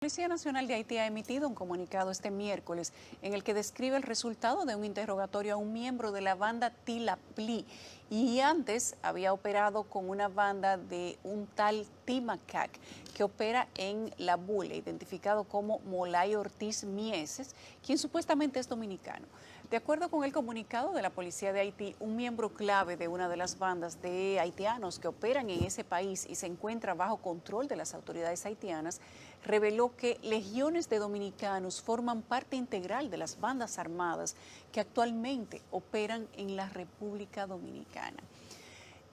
La Policía Nacional de Haití ha emitido un comunicado este miércoles en el que describe el resultado de un interrogatorio a un miembro de la banda Tilapli y antes había operado con una banda de un tal Timacac que opera en La Bule, identificado como Molay Ortiz Mieses, quien supuestamente es dominicano. De acuerdo con el comunicado de la Policía de Haití, un miembro clave de una de las bandas de haitianos que operan en ese país y se encuentra bajo control de las autoridades haitianas, reveló que legiones de dominicanos forman parte integral de las bandas armadas que actualmente operan en la República Dominicana.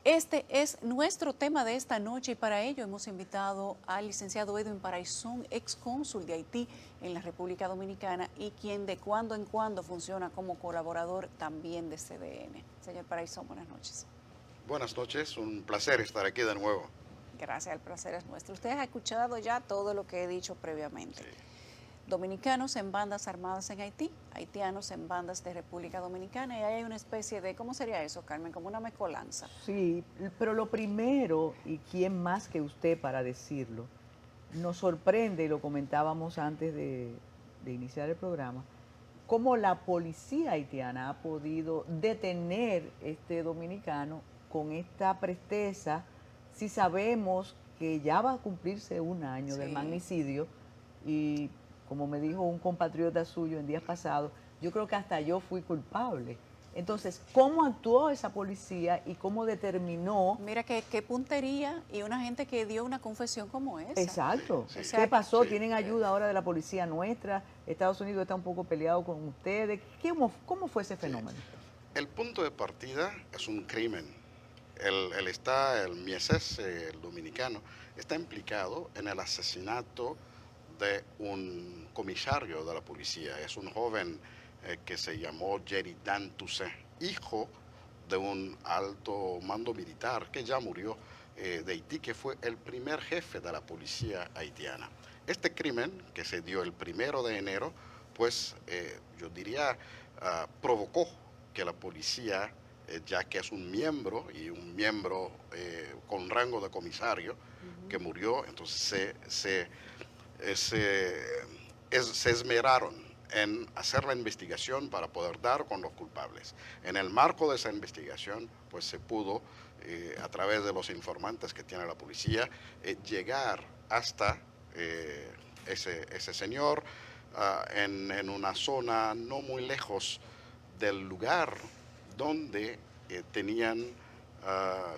Este es nuestro tema de esta noche y para ello hemos invitado al licenciado Edwin Paraizón, ex cónsul de Haití en la República Dominicana y quien de cuando en cuando funciona como colaborador también de CDN. Señor Paraizón, buenas noches. Buenas noches, un placer estar aquí de nuevo. Gracias, el placer es nuestro. Usted ha escuchado ya todo lo que he dicho previamente. Sí. Dominicanos en bandas armadas en Haití, haitianos en bandas de República Dominicana y ahí hay una especie de, ¿cómo sería eso, Carmen? Como una mezcolanza. Sí, pero lo primero, y quién más que usted para decirlo, nos sorprende, y lo comentábamos antes de iniciar el programa, cómo la policía haitiana ha podido detener este dominicano con esta presteza, si sabemos que ya va a cumplirse un año del magnicidio y como me dijo un compatriota suyo en días pasados, yo creo que hasta yo fui culpable. Entonces, ¿cómo actuó esa policía y cómo determinó? Mira qué puntería y una gente que dio una confesión como esa. Exacto. Sí, sí. ¿Qué pasó? Sí. ¿Tienen ayuda ahora de la policía nuestra? Estados Unidos está un poco peleado con ustedes. ¿Cómo fue ese fenómeno? El punto de partida es un crimen. El Mieses, el dominicano, está implicado en el asesinato de un comisario de la policía. Es un joven que se llamó Jerry Dan Toussaint, hijo de un alto mando militar que ya murió de Haití, que fue el primer jefe de la policía haitiana. Este crimen, que se dio el 1 de enero, pues yo diría provocó que la policía, ya que es un miembro con rango de comisario que murió, entonces se esmeraron en hacer la investigación para poder dar con los culpables. En el marco de esa investigación, pues se pudo, a través de los informantes que tiene la policía, llegar hasta ese señor en una zona no muy lejos del lugar donde tenían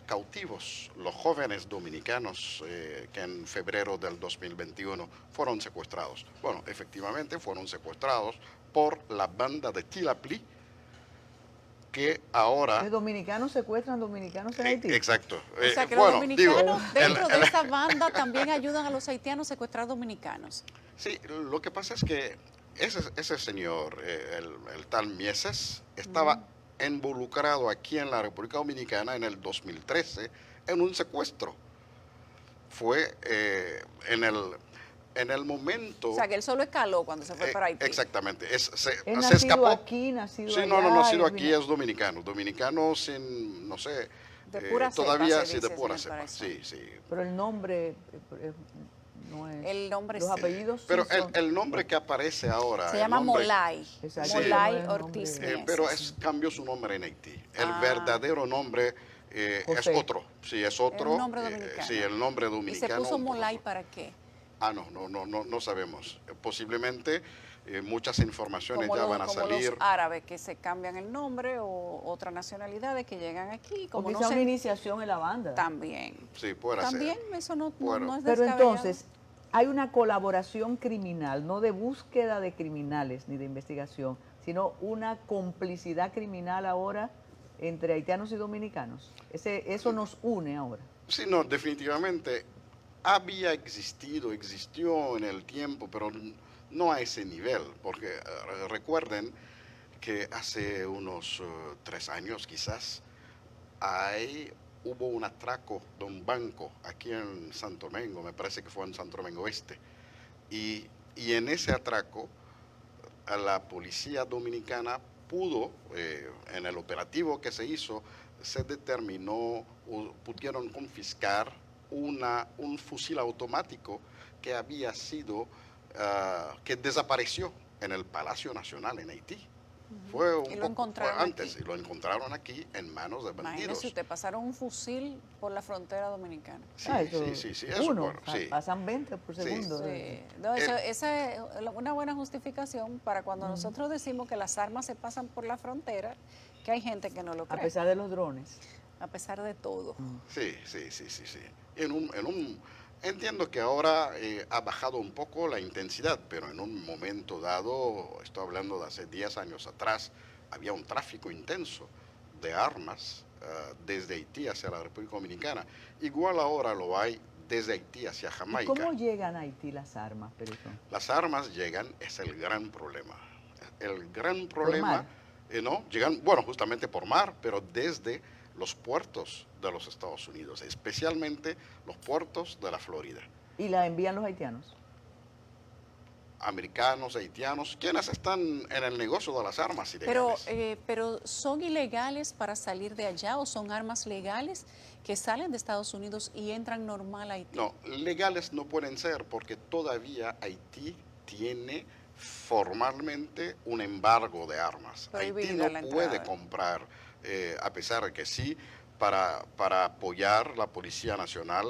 cautivos los jóvenes dominicanos que en febrero del 2021 fueron secuestrados. Bueno, efectivamente fueron secuestrados por la banda de Tilapli, que ahora... ¿Los dominicanos secuestran dominicanos en Haití? Exacto. O sea que los dominicanos dentro de esa banda también ayudan a los haitianos a secuestrar dominicanos. Sí, lo que pasa es que ese señor, el tal Mieses, estaba involucrado aquí en la República Dominicana en el 2013 en un secuestro. Fue en el momento... O sea que él solo escaló cuando se fue para Haití. Exactamente. Se nacido escapó. aquí, nacido Sí, allá. no, nacido aquí, es dominicano. Dominicano sin, no sé... De pura cepa, todavía se sí, de dice, pura señor cepa. Paraizón. Sí, sí. Pero el nombre no es... El nombre los sí. apellidos Pero sí son... el nombre que aparece ahora... Se el llama nombre, Molay. Exacto. Molay Sí. Ortiz Mieses. pero cambió su nombre en Haití. El verdadero nombre es José. otro. Sí, es otro. El nombre dominicano. Sí, el nombre ¿Y dominicano. se puso un poco Molay otro. para qué? No sabemos. Posiblemente muchas informaciones Como ya van a como salir. los árabes que se cambian el nombre o otras nacionalidades que llegan aquí. O Como quizá no una se... iniciación en la banda. También. Sí, puede También ser. eso no Bueno, es Pero descabellado. entonces, hay una colaboración criminal, no de búsqueda de criminales ni de investigación, sino una complicidad criminal ahora entre haitianos y dominicanos. Eso nos une ahora. Sí, no, definitivamente existió en el tiempo, pero no a ese nivel, porque recuerden que hace unos 3 años quizás hubo un atraco de un banco aquí en Santo Domingo, me parece que fue en Santo Domingo Este, y en ese atraco a la policía dominicana pudo, en el operativo que se hizo, se determinó, pudieron confiscar un fusil automático que había sido que desapareció en el Palacio Nacional en Haití. Y lo encontraron antes, aquí. y lo encontraron aquí en manos de bandidos. Imagínese usted, pasaron un fusil por la frontera dominicana. Sí, eso, sí, eso, uno, bueno, sí. pasan 20 por Sí. segundo. Sí. No, esa es una buena justificación para cuando nosotros decimos que las armas se pasan por la frontera, que hay gente que no lo A cree, pesar de los drones. a pesar de todo. Sí. Entiendo que ahora ha bajado un poco la intensidad, pero en un momento dado, estoy hablando de hace 10 años atrás, había un tráfico intenso de armas desde Haití hacia la República Dominicana. Igual ahora lo hay desde Haití hacia ¿Y Jamaica. cómo llegan a Haití las armas, Perito? Las armas llegan, es el gran problema. El gran problema, mar? ¿no? Llegan, bueno, justamente por mar, pero desde los puertos de los Estados Unidos, especialmente los puertos de la Florida. ¿Y la envían los haitianos? Americanos, haitianos, quienes están en el negocio de las armas Pero, ilegales. pero ¿son ilegales para salir de allá o son armas legales que salen de Estados Unidos y entran normal a Haití? No, legales no pueden ser porque todavía Haití tiene formalmente un embargo de armas. Haití Prohibida no la puede entrada. comprar, a pesar de que sí, para apoyar la Policía Nacional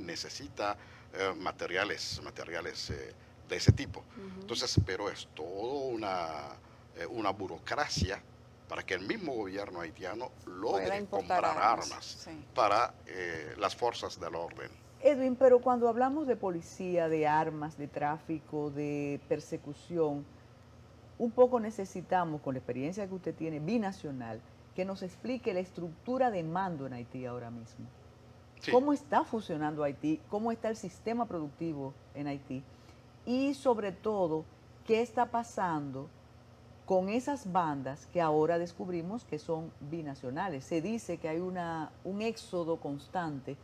necesita materiales de ese tipo. Entonces, pero es todo una burocracia para que el mismo gobierno haitiano Pueda logre importar comprar armas, armas sí. para las fuerzas del orden. Edwin, pero cuando hablamos de policía, de armas, de tráfico, de persecución, un poco necesitamos, con la experiencia que usted tiene, binacional, que nos explique la estructura de mando en Haití ahora mismo. Sí. ¿Cómo está funcionando Haití? ¿Cómo está el sistema productivo en Haití? Y sobre todo, ¿qué está pasando con esas bandas que ahora descubrimos que son binacionales? Se dice que hay un éxodo constante,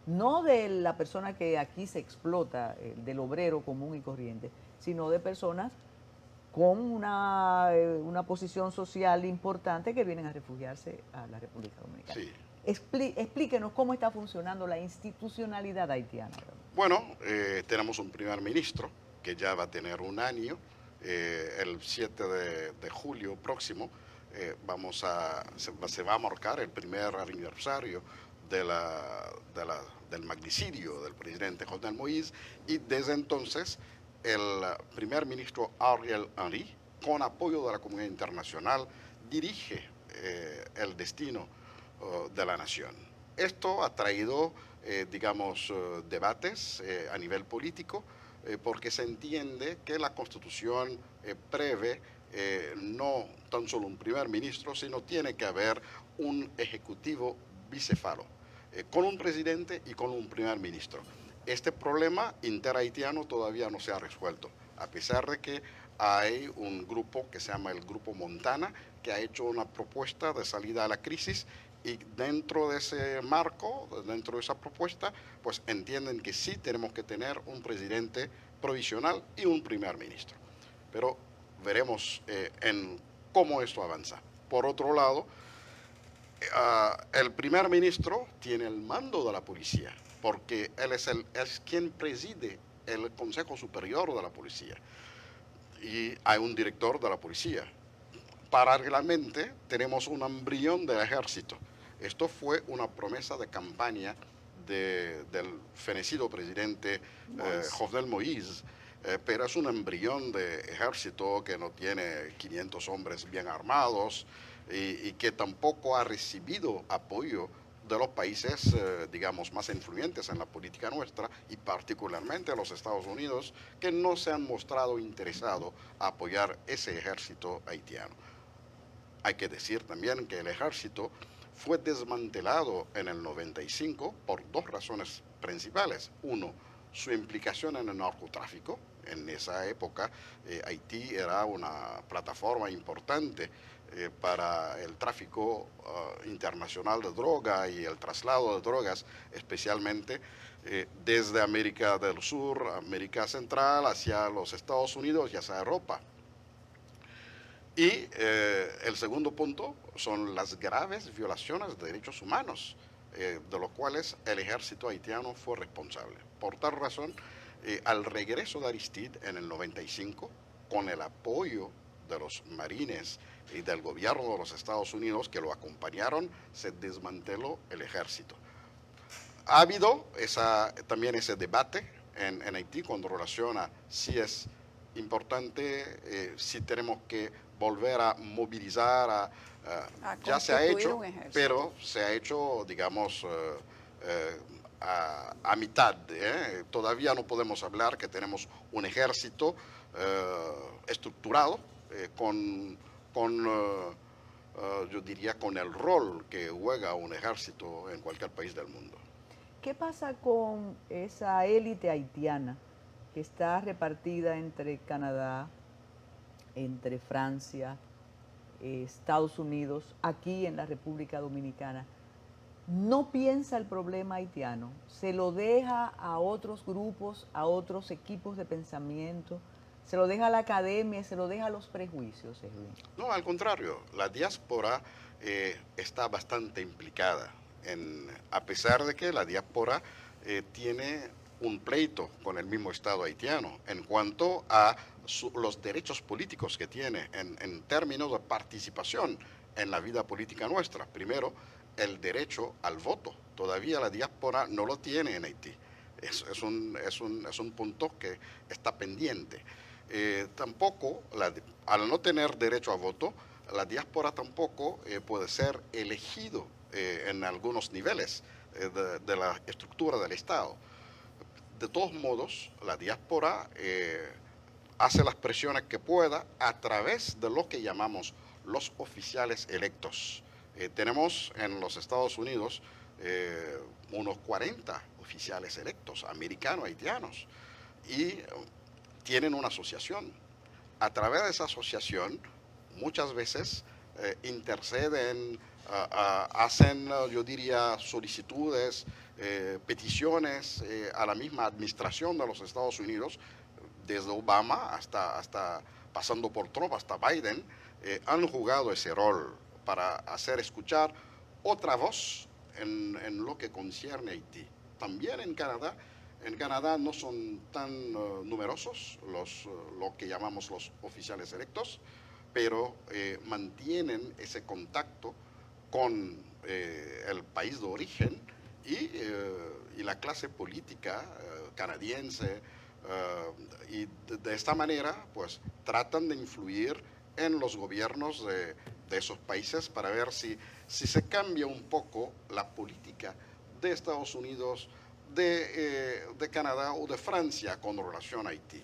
no de la persona que aquí se explota, del obrero común y corriente, sino de personas con una posición social importante que vienen a refugiarse a la República Dominicana. Sí. Explíquenos cómo está funcionando la institucionalidad haitiana. Bueno, tenemos un primer ministro que ya va a tener un año. El 7 de julio próximo se va a marcar el primer aniversario del magnicidio del presidente Jovenel Moïse, y desde entonces el primer ministro Ariel Henry, con apoyo de la comunidad internacional, dirige el destino de la nación. Esto ha traído, debates a nivel político, porque se entiende que la Constitución prevé no tan solo un primer ministro, sino tiene que haber un ejecutivo bicéfalo, con un presidente y con un primer ministro. Este problema interhaitiano todavía no se ha resuelto, a pesar de que hay un grupo que se llama el Grupo Montana, que ha hecho una propuesta de salida a la crisis, y dentro de ese marco, dentro de esa propuesta, pues entienden que sí tenemos que tener un presidente provisional y un primer ministro. Pero veremos en cómo esto avanza. Por otro lado, el primer ministro tiene el mando de la policía, porque él es quien preside el Consejo Superior de la Policía, y hay un director de la policía. Paralelamente tenemos un embrión del ejército. Esto fue una promesa de campaña del fenecido presidente Jovenel Moïse, pero es un embrión de ejército que no tiene 500 hombres bien armados, y que tampoco ha recibido apoyo de los países, más influyentes en la política nuestra, y particularmente los Estados Unidos, que no se han mostrado interesados a apoyar ese ejército haitiano. Hay que decir también que el ejército fue desmantelado en el 95 por dos razones principales. Uno, su implicación en el narcotráfico. En esa época, Haití era una plataforma importante para el tráfico internacional de droga y el traslado de drogas, especialmente desde América del Sur, América Central, hacia los Estados Unidos y hacia Europa. Y el segundo punto son las graves violaciones de derechos humanos, de los cuales el ejército haitiano fue responsable. Por tal razón, Al regreso de Aristide en el 95, con el apoyo de los marines y del gobierno de los Estados Unidos que lo acompañaron, se desmanteló el ejército. Ha habido también ese debate en Haití con relación a si es importante, si tenemos que volver a movilizar, ya se ha constituir hecho, un ejército. pero se ha hecho, digamos, a mitad. Todavía no podemos hablar que tenemos un ejército estructurado yo diría, con el rol que juega un ejército en cualquier país del mundo. ¿Qué pasa con esa élite haitiana que está repartida entre Canadá, entre Francia, Estados Unidos, aquí en la República Dominicana? No piensa el problema haitiano, se lo deja a otros grupos, a otros equipos de pensamiento, se lo deja a la academia, se lo deja a los prejuicios, Edwin. No, al contrario, la diáspora está bastante implicada, a pesar de que la diáspora tiene un pleito con el mismo Estado haitiano en cuanto a los derechos políticos que tiene en términos de participación en la vida política nuestra. Primero, el derecho al voto. Todavía la diáspora no lo tiene en Haití. Es un punto que está pendiente. Tampoco, al no tener derecho a voto, la diáspora tampoco puede ser elegido en algunos niveles de la estructura del Estado. De todos modos, la diáspora hace las presiones que pueda a través de lo que llamamos los oficiales electos. Tenemos en los Estados Unidos unos 40 oficiales electos, americanos, haitianos, y tienen una asociación. A través de esa asociación, muchas veces interceden, hacen, yo diría, solicitudes, peticiones a la misma administración de los Estados Unidos, desde Obama hasta pasando por Trump, hasta Biden, han jugado ese rol para hacer escuchar otra voz en lo que concierne a Haití. También en Canadá no son tan numerosos lo que llamamos los oficiales electos, pero mantienen ese contacto con el país de origen y la clase política canadiense, y de esta manera pues tratan de influir en los gobiernos de esos países para ver si se cambia un poco la política de Estados Unidos, de Canadá o de Francia con relación a Haití.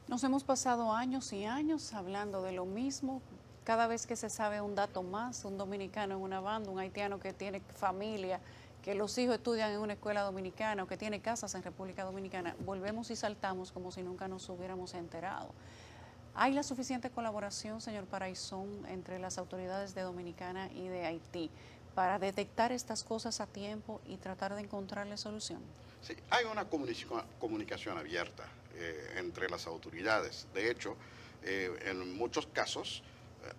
Nos hemos pasado años y años hablando de lo mismo. Cada vez que se sabe un dato más, un dominicano en una banda, un haitiano que tiene familia, que los hijos estudian en una escuela dominicana o que tiene casas en República Dominicana, volvemos y saltamos como si nunca nos hubiéramos enterado. ¿Hay la suficiente colaboración, señor Paraisón, entre las autoridades de Dominicana y de Haití para detectar estas cosas a tiempo y tratar de encontrarle solución? Sí, hay una comunicación abierta entre las autoridades. De hecho, en muchos casos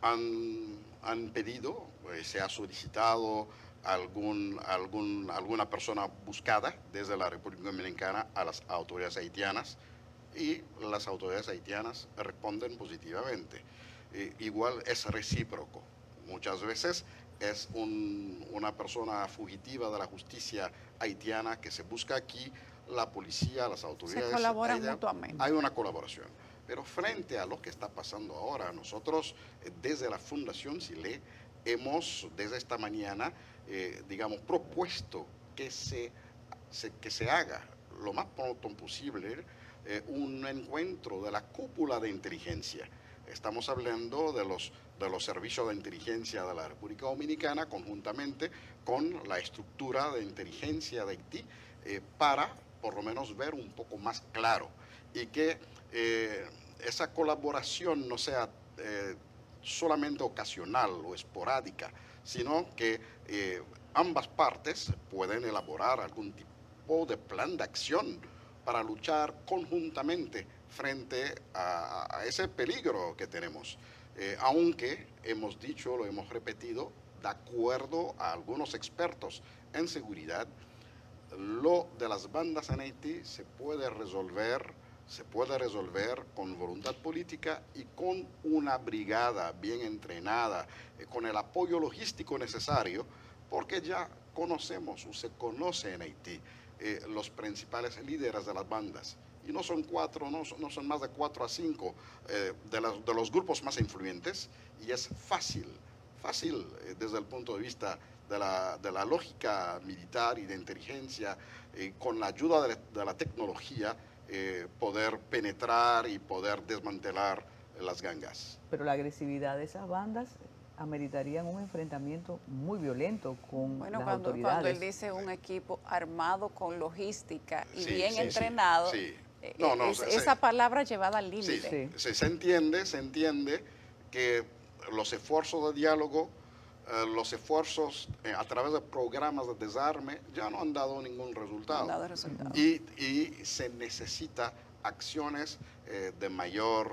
han pedido, se ha solicitado alguna persona buscada desde la República Dominicana a las autoridades haitianas, y las autoridades haitianas responden positivamente. Igual es recíproco. Muchas veces es una persona fugitiva de la justicia haitiana que se busca aquí, la policía, las autoridades. Se colaboran mutuamente. Hay una colaboración. Pero frente a lo que está pasando ahora, nosotros desde la Fundación SILE hemos desde esta mañana, digamos, propuesto que se haga lo más pronto posible un encuentro de la cúpula de inteligencia. Estamos hablando de los servicios de inteligencia de la República Dominicana conjuntamente con la estructura de inteligencia de Haití para por lo menos ver un poco más claro y que esa colaboración no sea solamente ocasional o esporádica, sino que ambas partes pueden elaborar algún tipo de plan de acción para luchar conjuntamente frente a ese peligro que tenemos. Aunque hemos dicho, lo hemos repetido, de acuerdo a algunos expertos en seguridad, lo de las bandas en Haití se puede resolver con voluntad política y con una brigada bien entrenada, con el apoyo logístico necesario, porque ya conocemos o se conoce en Haití los principales líderes de las bandas. Y no son cuatro, no son más de 4 a 5 de los grupos más influyentes, y es fácil desde el punto de vista de la lógica militar y de inteligencia, con la ayuda de la tecnología, poder penetrar y poder desmantelar las gangas. Pero la agresividad de esas bandas ameritarían un enfrentamiento muy violento con Bueno, las cuando autoridades. él dice un equipo armado con logística y Sí, bien sí, entrenado, sí. No, esa palabra llevada al límite. Sí. Se entiende que los esfuerzos de diálogo, los esfuerzos a través de programas de desarme ya no han dado ningún resultado. No han dado resultado. Y se necesita acciones de mayor,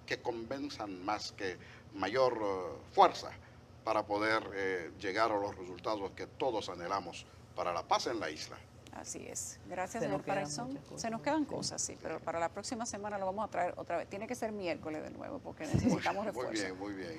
que convenzan más, que mayor fuerza para poder llegar a los resultados que todos anhelamos para la paz en la isla. Así es. Gracias, Se nos señor quedan Parizón. muchas cosas. Se nos quedan Sí. cosas, sí, pero para la próxima semana lo vamos a traer otra vez. Tiene que ser miércoles de nuevo porque necesitamos refuerzo. Muy bien.